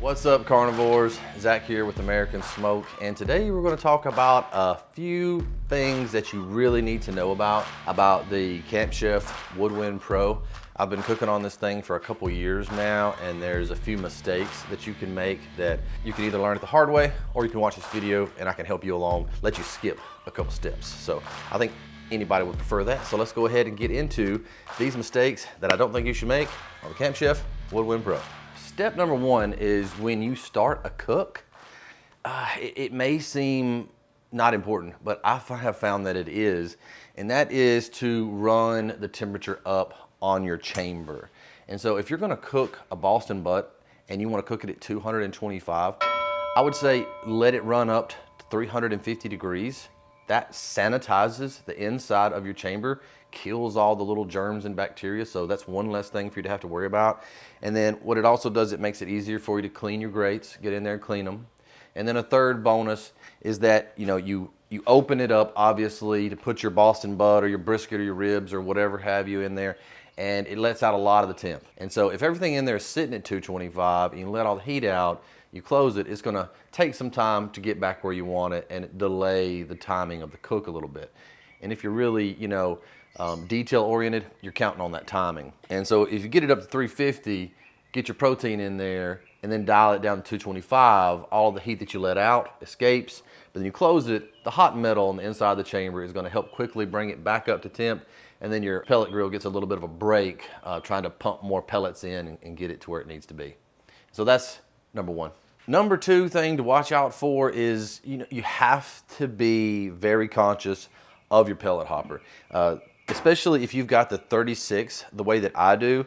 What's up, carnivores? Zach here with American Smoke, and today we're going to talk about a few things that you really need to know about the Camp Chef Woodwind Pro. I've been cooking on this thing for a couple years now, and there's a few mistakes that you can make that you can either learn it the hard way, or you can watch this video and I can help you along, let you skip a couple steps. So I think anybody would prefer that. So let's go ahead and get into these mistakes that I don't think you should make on the Camp Chef Woodwind Pro. Step number one is when you start a cook, it may seem not important, but I have found that it is, and that is to run the temperature up on your chamber. And so if you're gonna cook a Boston butt and you wanna cook it at 225, I would say let it run up to 350 degrees. That sanitizes the inside of your chamber, kills all the little germs and bacteria, so that's one less thing for you to have to worry about. And then what it also does, it makes it easier for you to clean your grates, get in there and clean them. And then a third bonus is that you open it up, obviously, to put your Boston butt or your brisket or your ribs or whatever have you in there, and it lets out a lot of the temp. And so if everything in there is sitting at 225 and you let all the heat out, you close it, it's gonna take some time to get back where you want it and delay the timing of the cook a little bit. And if you're really, detail oriented, you're counting on that timing. And so if you get it up to 350, get your protein in there and then dial it down to 225, all the heat that you let out escapes, but then you close it, the hot metal on the inside of the chamber is gonna help quickly bring it back up to temp, and then your pellet grill gets a little bit of a break trying to pump more pellets in and get it to where it needs to be. So that's number one. Number two thing to watch out for is, you have to be very conscious of your pellet hopper. Especially if you've got the 36, the way that I do,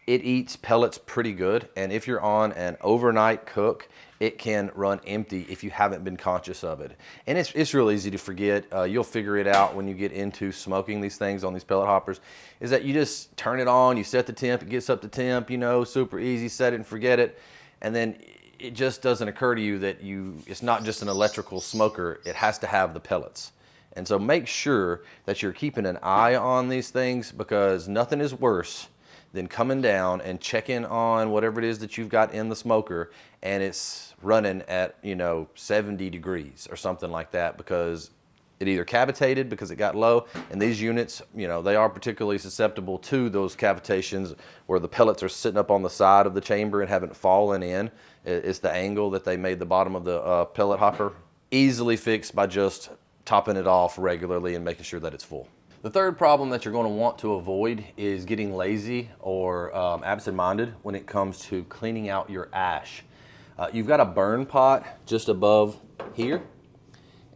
it eats pellets pretty good. And if you're on an overnight cook, it can run empty if you haven't been conscious of it. And it's real easy to forget. You'll figure it out when you get into smoking these things on these pellet hoppers, is that you just turn it on, you set the temp, it gets up to temp, super easy, set it and forget it. And then it just doesn't occur to you that it's not just an electrical smoker, it has to have the pellets. And so make sure that you're keeping an eye on these things, because nothing is worse than coming down and checking on whatever it is that you've got in the smoker and it's running at 70 degrees or something like that, because it either cavitated because it got low, and these units, they are particularly susceptible to those cavitations where the pellets are sitting up on the side of the chamber and haven't fallen in. It's the angle that they made the bottom of the pellet hopper. Easily fixed by just topping it off regularly and making sure that it's full. The third problem that you're going to want to avoid is getting lazy or absent-minded when it comes to cleaning out your ash. You've got a burn pot just above here,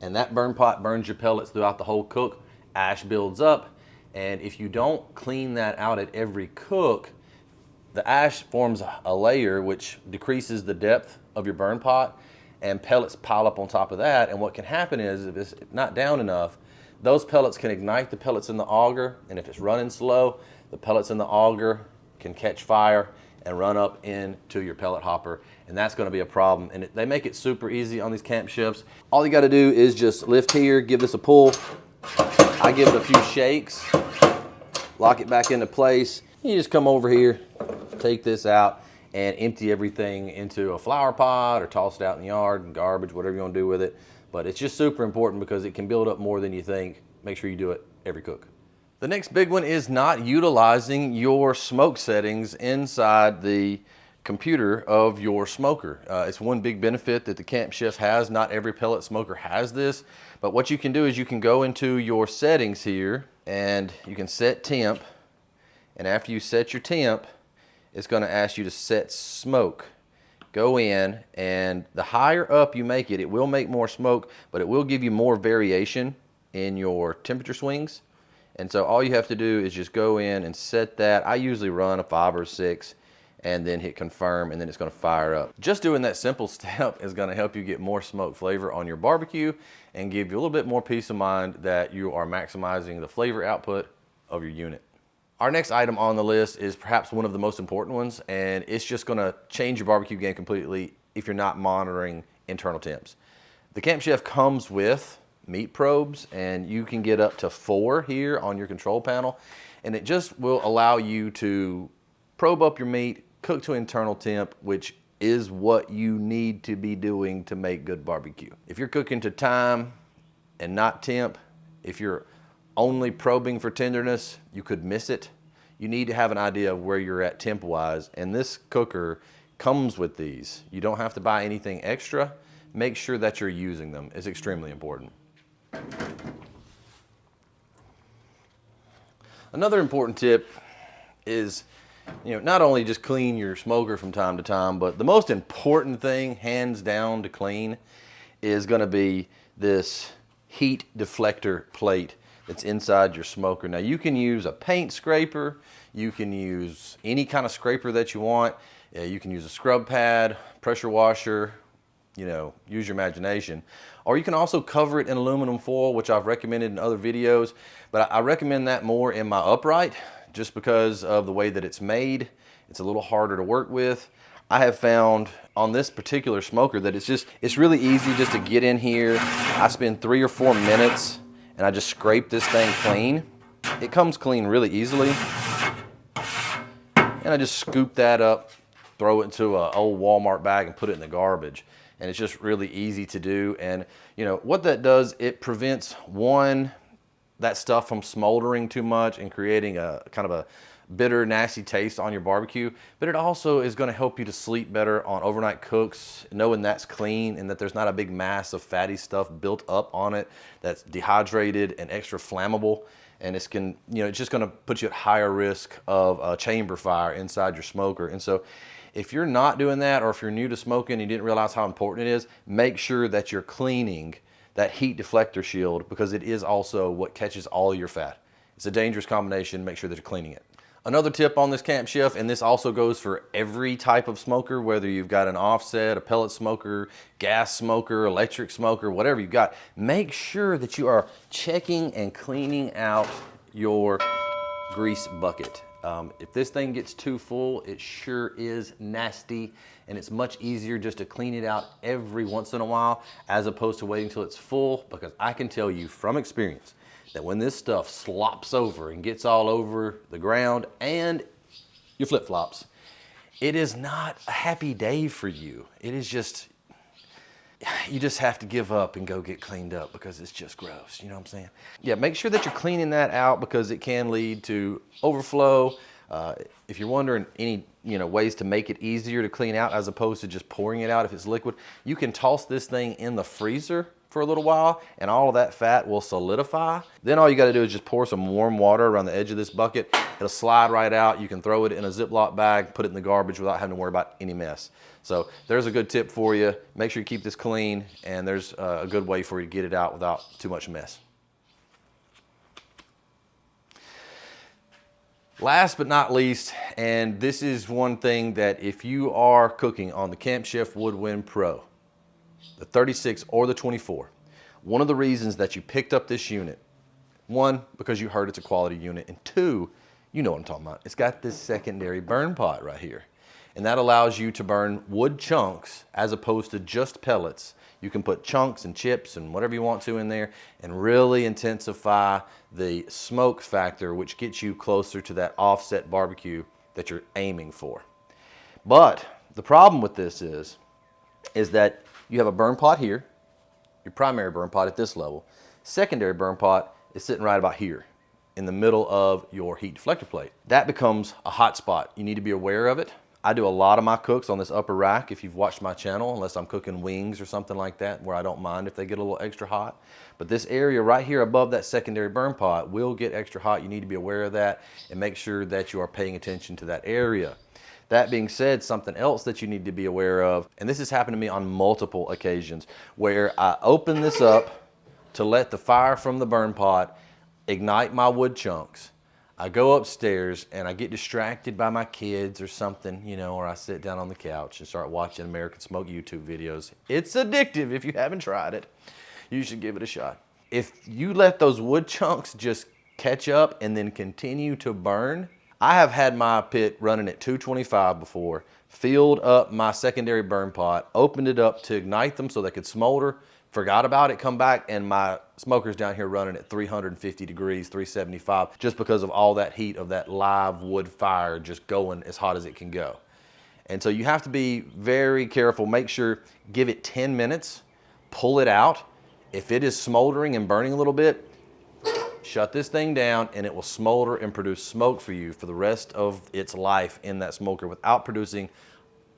and that burn pot burns your pellets throughout the whole cook. Ash builds up, and if you don't clean that out at every cook, the ash forms a layer which decreases the depth of your burn pot, and pellets pile up on top of that. And what can happen is, if it's not down enough, those pellets can ignite the pellets in the auger, and if it's running slow, the pellets in the auger can catch fire and run up into your pellet hopper, and that's going to be a problem. And they make it super easy on these Camp Chefs. All you got to do is just lift here, give this a pull. I give it a few shakes, lock it back into place. You just come over here, take this out, and empty everything into a flower pot or toss it out in the yard, garbage, whatever you want to do with it. But it's just super important because it can build up more than you think. Make sure you do it every cook. The next big one is not utilizing your smoke settings inside the computer of your smoker. It's one big benefit that the Camp Chef has. Not every pellet smoker has this, but what you can do is you can go into your settings here and you can set temp, and after you set your temp, it's going to ask you to set smoke. Go in, and the higher up you make it, it will make more smoke, but it will give you more variation in your temperature swings. And so all you have to do is just go in and set that. I usually run a 5 or 6 and then hit confirm, and then it's going to fire up. Just doing that simple step is going to help you get more smoke flavor on your barbecue and give you a little bit more peace of mind that you are maximizing the flavor output of your unit. Our next item on the list is perhaps one of the most important ones, and it's just going to change your barbecue game completely if you're not monitoring internal temps. The Camp Chef comes with meat probes, and you can get up to 4 here on your control panel, and it just will allow you to probe up your meat, cook to internal temp, which is what you need to be doing to make good barbecue. If you're cooking to time and not temp, if you're only probing for tenderness, you could miss it. You need to have an idea of where you're at temp-wise, and this cooker comes with these. You don't have to buy anything extra. Make sure that you're using them. It's extremely important. Another important tip is, not only just clean your smoker from time to time, but the most important thing, hands down, to clean is going to be this heat deflector plate that's inside your smoker. Now, you can use a paint scraper, you can use any kind of scraper that you want, you can use a scrub pad, pressure washer, use your imagination. Or you can also cover it in aluminum foil, which I've recommended in other videos, but I recommend that more in my upright just because of the way that it's made. It's a little harder to work with. I have found on this particular smoker that it's really easy just to get in here. I spend 3 or 4 minutes and I just scrape this thing clean. It comes clean really easily. And I just scoop that up, throw it into an old Walmart bag and put it in the garbage. And it's just really easy to do. And what that does, it prevents that stuff from smoldering too much and creating a kind of a bitter, nasty taste on your barbecue. But it also is going to help you to sleep better on overnight cooks, knowing that's clean and that there's not a big mass of fatty stuff built up on it that's dehydrated and extra flammable. And it's just going to put you at higher risk of a chamber fire inside your smoker. And so if you're not doing that, or if you're new to smoking and you didn't realize how important it is, make sure that you're cleaning that heat deflector shield, because it is also what catches all your fat. It's a dangerous combination. Make sure that you're cleaning it. Another tip on this Camp Chef, and this also goes for every type of smoker, whether you've got an offset, a pellet smoker, gas smoker, electric smoker, whatever you've got, make sure that you are checking and cleaning out your grease bucket. If this thing gets too full, it sure is nasty, and it's much easier just to clean it out every once in a while as opposed to waiting until it's full, because I can tell you from experience that when this stuff slops over and gets all over the ground and your flip-flops, it is not a happy day for you. It is just, you just have to give up and go get cleaned up because it's just gross. You know what I'm saying? Yeah, make sure that you're cleaning that out because it can lead to overflow. If you're wondering any ways to make it easier to clean out as opposed to just pouring it out if it's liquid, you can toss this thing in the freezer for a little while and all of that fat will solidify. Then all you got to do is just pour some warm water around the edge of this bucket. It'll slide right out. You can throw it in a Ziploc bag, put it in the garbage without having to worry about any mess. So there's a good tip for you. Make sure you keep this clean, and there's a good way for you to get it out without too much mess. Last but not least, and this is one thing that if you are cooking on the Camp Chef Woodwind Pro, the 36 or the 24, one of the reasons that you picked up this unit, one, because you heard it's a quality unit, and two, you know what I'm talking about. It's got this secondary burn pot right here. And that allows you to burn wood chunks as opposed to just pellets. You can put chunks and chips and whatever you want to in there and really intensify the smoke factor, which gets you closer to that offset barbecue that you're aiming for. But the problem with this is that you have a burn pot here, your primary burn pot at this level. Secondary burn pot is sitting right about here in the middle of your heat deflector plate. That becomes a hot spot. You need to be aware of it. I do a lot of my cooks on this upper rack if you've watched my channel, unless I'm cooking wings or something like that, where I don't mind if they get a little extra hot. But this area right here above that secondary burn pot will get extra hot. You need to be aware of that and make sure that you are paying attention to that area. That being said, something else that you need to be aware of, and this has happened to me on multiple occasions, where I open this up to let the fire from the burn pot ignite my wood chunks. I go upstairs and I get distracted by my kids or something, or I sit down on the couch and start watching American Smoke YouTube videos. It's addictive if you haven't tried it. You should give it a shot. If you let those wood chunks just catch up and then continue to burn, I have had my pit running at 225 before, filled up my secondary burn pot, opened it up to ignite them so they could smolder, forgot about it, come back, and my smoker's down here running at 350 degrees, 375, just because of all that heat of that live wood fire just going as hot as it can go. And so you have to be very careful. Make sure, give it 10 minutes, pull it out. If it is smoldering and burning a little bit, shut this thing down and it will smolder and produce smoke for you for the rest of its life in that smoker without producing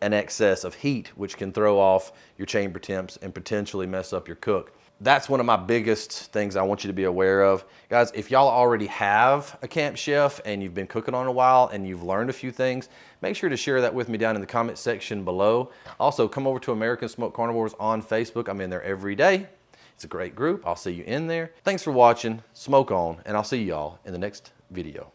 an excess of heat, which can throw off your chamber temps and potentially mess up your cook. That's one of my biggest things I want you to be aware of. Guys, if y'all already have a Camp Chef and you've been cooking on a while and you've learned a few things, make sure to share that with me down in the comment section below. Also, come over to American Smoked Carnivores on Facebook. I'm in there every day. It's a great group. I'll see you in there. Thanks for watching. Smoke on, and I'll see y'all in the next video.